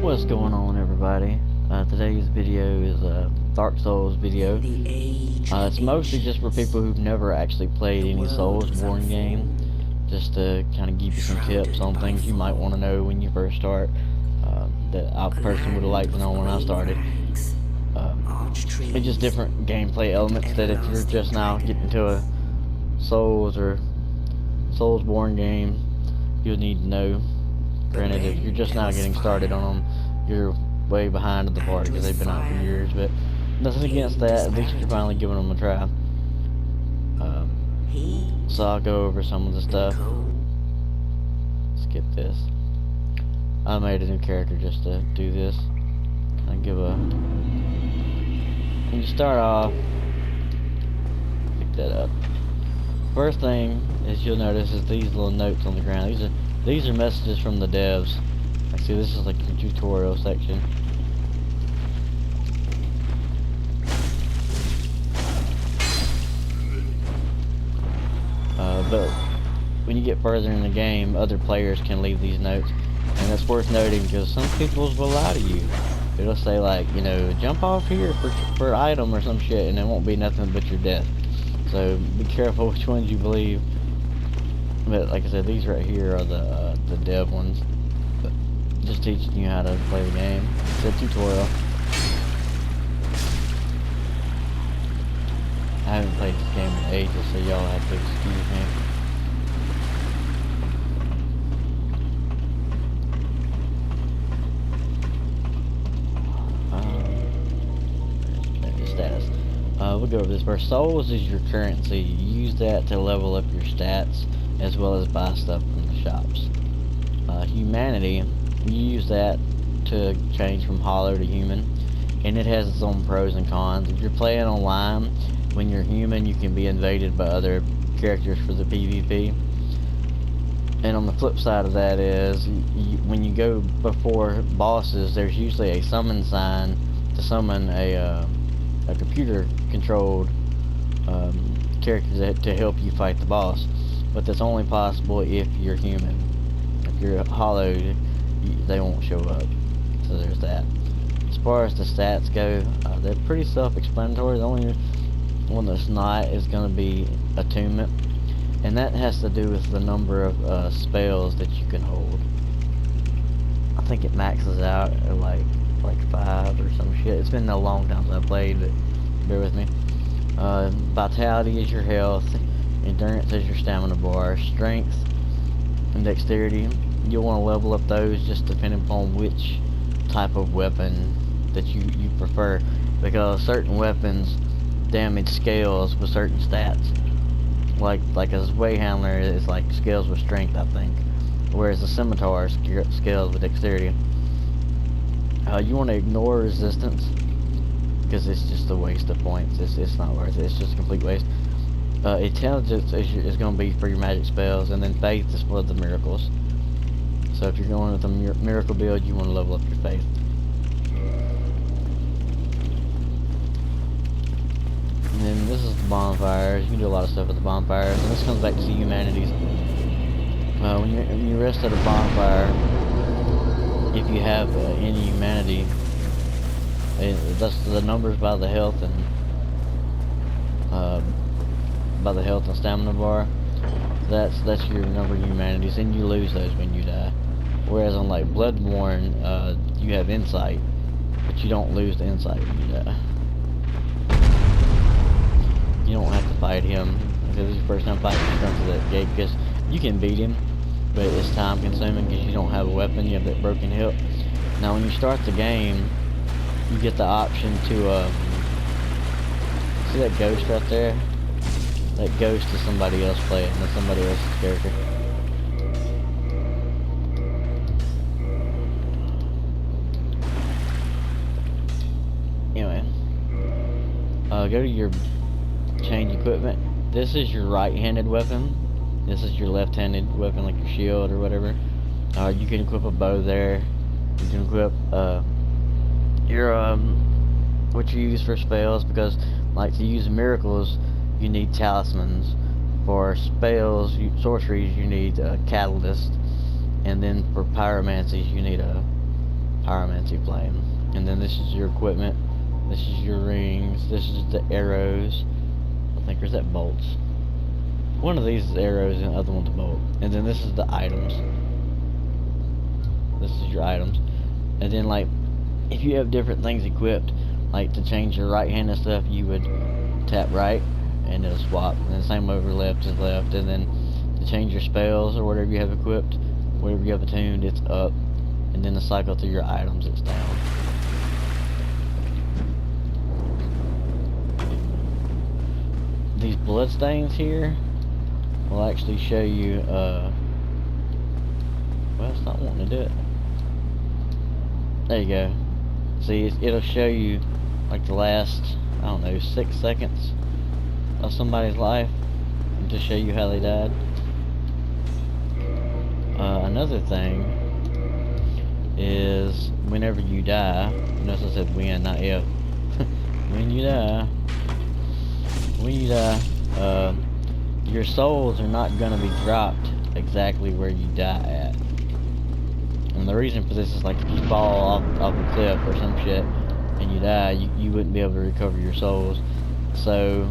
What's going on, everybody? Today's video is a Dark Souls video. It's mostly just for people who've never actually played any Soulsborne game, just to kind of give you some tips on things you might want to know when you first start, that I personally would have liked to know when I started. It's just different gameplay elements that if you're just now getting into a Souls or Soulsborne game, you'll need to know. Granted, if you're just now getting started on them, you're way behind at the party because they've been out for years, but nothing against that. At least you're finally giving them a try. So I'll go over some of the stuff. Skip this. I made a new character just to do this. I give a. When you start off, pick that up. First thing is you'll notice is these little notes on the ground. These are messages from the devs. Like, see, this is like your tutorial section. But when you get further in the game, other players can leave these notes, and that's worth noting because some people will lie to you. It'll say like, you know, jump off here for item or some shit, and it won't be nothing but your death. So be careful which ones you believe. But like I said, these right here are the dev ones. But just teaching you how to play the game. It's a tutorial. I haven't played this game in ages, so y'all have to excuse me. Status. We'll go over this first. Souls is your currency. You use that to level up your stats, as well as buy stuff from the shops. Humanity, you use that to change from hollow to human, and it has its own pros and cons. If you're playing online, when you're human, you can be invaded by other characters for the PvP. And on the flip side of that is, when you go before bosses, there's usually a summon sign to summon a computer-controlled character to help you fight the boss. But that's only possible if you're human. If you're hollowed, they won't show up. So there's that. As far as the stats go, they're pretty self-explanatory. The only one that's not is going to be attunement, and that has to do with the number of spells that you can hold. I think it maxes out at like 5 or some shit. It's been a long time since I played, but bear with me. Vitality is your health. Endurance is your stamina bar. Strength and dexterity, you'll want to level up those just depending upon which type of weapon that you prefer, because certain weapons damage scales with certain stats. Like a way handler is like scales with strength, I think, whereas a scimitar scales with dexterity. You want to ignore resistance because it's just a waste of points. It's not worth it. It's just a complete waste. Intelligence is going to be for your magic spells, and then faith is for the miracles. So if you're going with a miracle build, you want to level up your faith. And then this is the bonfires. You can do a lot of stuff with the bonfires, and this comes back to the humanities. When you rest at a bonfire, if you have any humanity, that's the numbers by the health and stamina bar. That's your number of humanities, and you lose those when you die. Whereas on like Bloodborne, you have insight, but you don't lose the insight when you die. You don't have to fight him because it's your first time fighting. You come to that gate because you can beat him, but it's time consuming because you don't have a weapon. You have that broken hip. Now when you start the game, you get the option to see that ghost right there? That ghost is somebody else playing. That's somebody else's character. Anyway, go to your change equipment. This is your right-handed weapon. This is your left-handed weapon, like your shield or whatever. You can equip a bow there. You can equip your what you use for spells, because like to use miracles, you need talismans. For spells, sorceries, you need a catalyst, and then for pyromancies, you need a pyromancy flame. And then this is your equipment. This is your rings. This is the arrows. I think, or is that bolts? One of these is arrows and the other one's a bolt. And then this is the items. This is your items. And then, like, if you have different things equipped, like to change your right hand and stuff, you would tap right and it'll swap. And then same over left is left. And then to change your spells or whatever you have equipped, whatever you have attuned, it's up. And then to cycle through your items, it's down. These bloodstains here will actually show you, well, it's not wanting to do it. There you go. See, it'll show you like the last, I don't know, 6 seconds of somebody's life, and to show you how they died. Another thing is whenever you die, notice I said when, not if. When you die, your souls are not going to be dropped exactly where you die at. And the reason for this is, like, if you fall off a cliff or some shit and you die, you wouldn't be able to recover your souls. So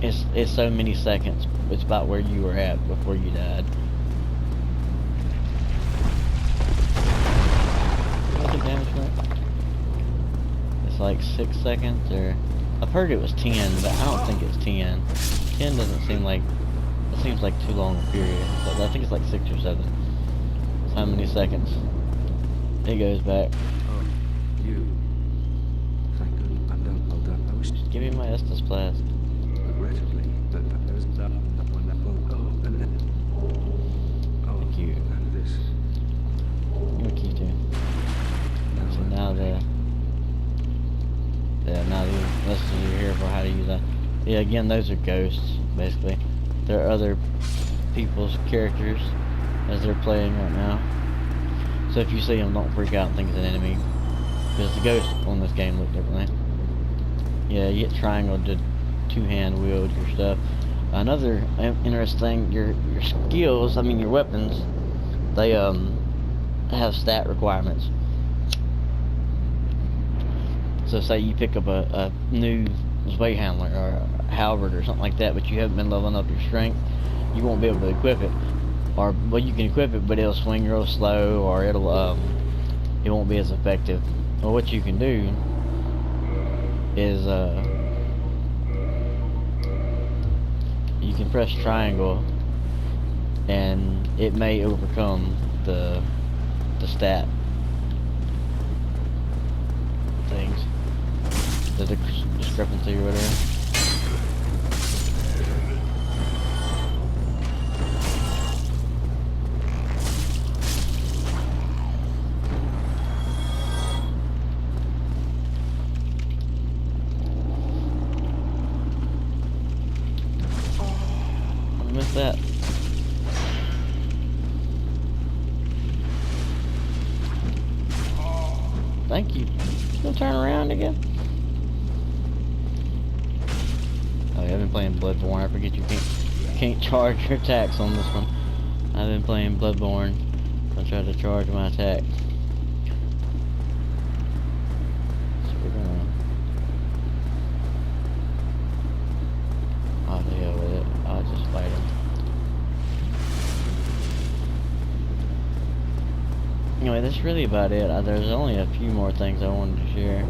it's so many seconds. It's about where you were at before you died. What's the damage rate? It's like 6 seconds, or I've heard it was 10, but I don't think it's 10. 10 doesn't seem like, it seems like too long a period. But I think it's like 6 or 7. How many seconds? It goes back. Oh, you. Thank God I'm done. Well done. I wish. Give me my Estus Blast. Regrettably, that there was that one that won't go. And then. Oh, thank you. And this. Give me a key too. So now now these messages are here for how to use that. Yeah, again, those are ghosts, basically. They're other people's characters as they're playing right now. So if you see them, don't freak out and think it's an enemy, because the ghosts on this game look differently. Yeah, you hit triangle to two-hand wield your stuff. Another interesting thing, your skills, I mean your weapons, they have stat requirements. So say you pick up a new Zway handler or a halberd or something like that, but you haven't been leveling up your strength, you won't be able to equip it. Or, well, you can equip it, but it'll swing real slow, or it won't be as effective. Well, what you can do is you can press triangle, and it may overcome the stat things, the discrepancy or whatever. Missed that. Thank you. Still turn around again? Oh yeah, I've been playing Bloodborne. I forget you can't charge your attacks on this one. I've been playing Bloodborne. I tried to charge my attack. So we're gonna... oh, the hell with it. I'll just fight him. Anyway, that's really about it. There's only a few more things I wanted to share.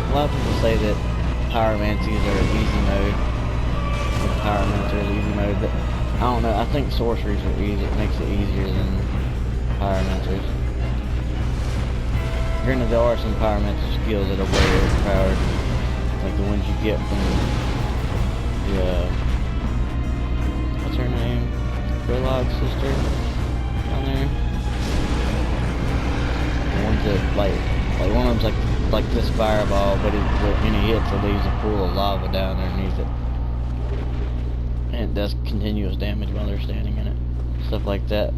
A lot of people say that pyromancies are easy mode, pyromancer is easy mode, but I don't know. I think sorceries are easy. It makes it easier than pyromancers. Granted, there are some pyromancer skills that are way overpowered, like the ones you get from the what's her name? Burlog's sister down there. The ones that like one of them's like like this fireball, but when he hits, it leaves a pool of lava down underneath it. And it does continuous damage while they're standing in it. Stuff like that.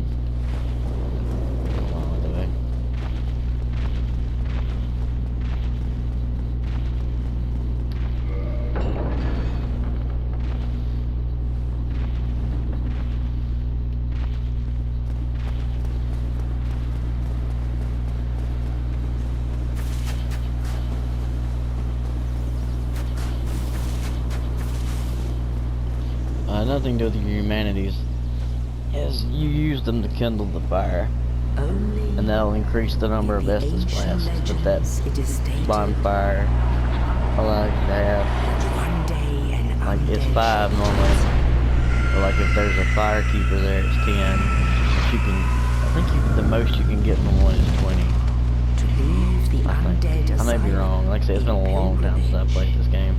Another thing to do with your humanities is you use them to kindle the fire, and that'll increase the number of Estus flasks that bonfire allows you to have. Like it's 5 normally, but like if there's a firekeeper there, it's 10. You can, I think the most you can get from one is 20. I may be wrong. Like I said, it's been a long time since I played this game.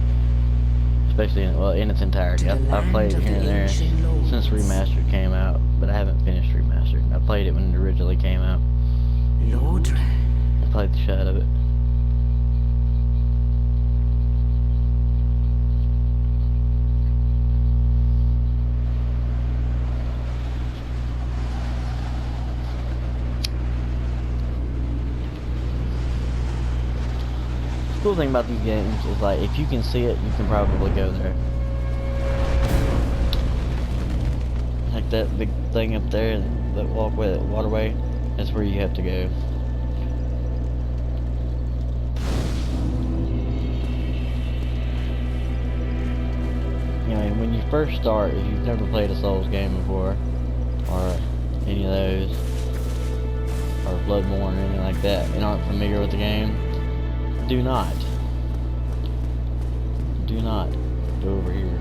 Especially in its entirety. I've played it here and there since Remastered came out, but I haven't finished Remastered. I played it when it originally came out. I played the shit out of it. The cool thing about these games is like if you can see it, you can probably go there. Like that big thing up there, that walkway, that waterway, that's where you have to go. You know, and when you first start, if you've never played a Souls game before, or any of those, or Bloodborne or anything like that, and aren't familiar with the game, do not go over here.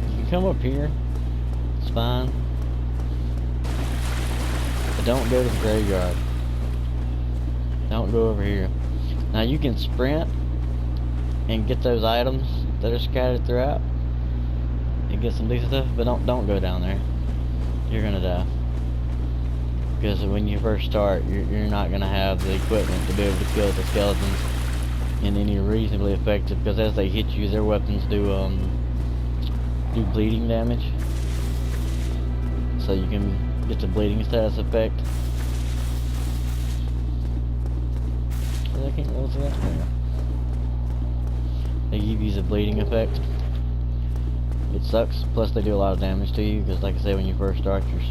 You can come up here, it's fine, but don't go to the graveyard. Don't go over here. Now you can sprint and get those items that are scattered throughout and get some decent stuff, but don't go down there. You're gonna die. Because when you first start, you're not going to have the equipment to be able to kill the skeletons in any reasonably effective, because as they hit you, their weapons do bleeding damage. So you can get the bleeding status effect. I can't roll to that. They give you the bleeding effect. It sucks. Plus they do a lot of damage to you, because like I say, when you first start, your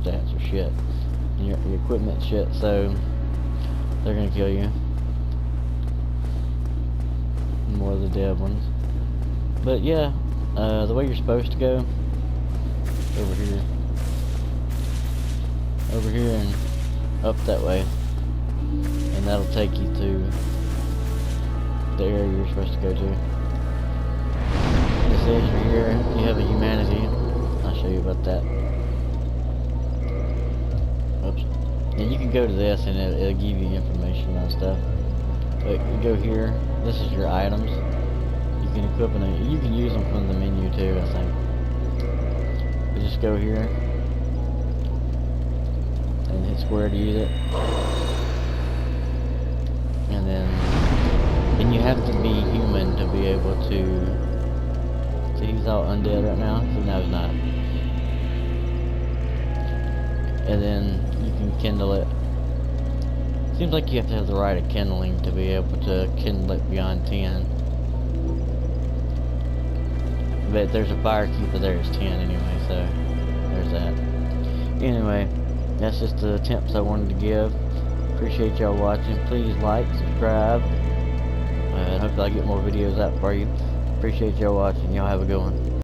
stats are shit. Your equipment shit, so they're gonna kill you. More of the dead ones. But yeah, the way you're supposed to go, over here and up that way, and that'll take you to the area you're supposed to go to. It says you're here, you have a humanity. I'll show you about that. Oops. And you can go to this and it'll give you information on stuff. But you go here, this is your items. You can equip them, you can use them from the menu too, I think. You just go here and hit square to use it. And then you have to be human to be able to. See, he's all undead right now. So no, he's not. And then you can kindle it. Seems like you have to have the right of kindling to be able to kindle it beyond 10. But there's a firekeeper there, it's 10 anyway, so there's that. Anyway, that's just the attempts I wanted to give. Appreciate y'all watching. Please like, subscribe, and hopefully I get more videos out for you. Appreciate y'all watching. Y'all have a good one.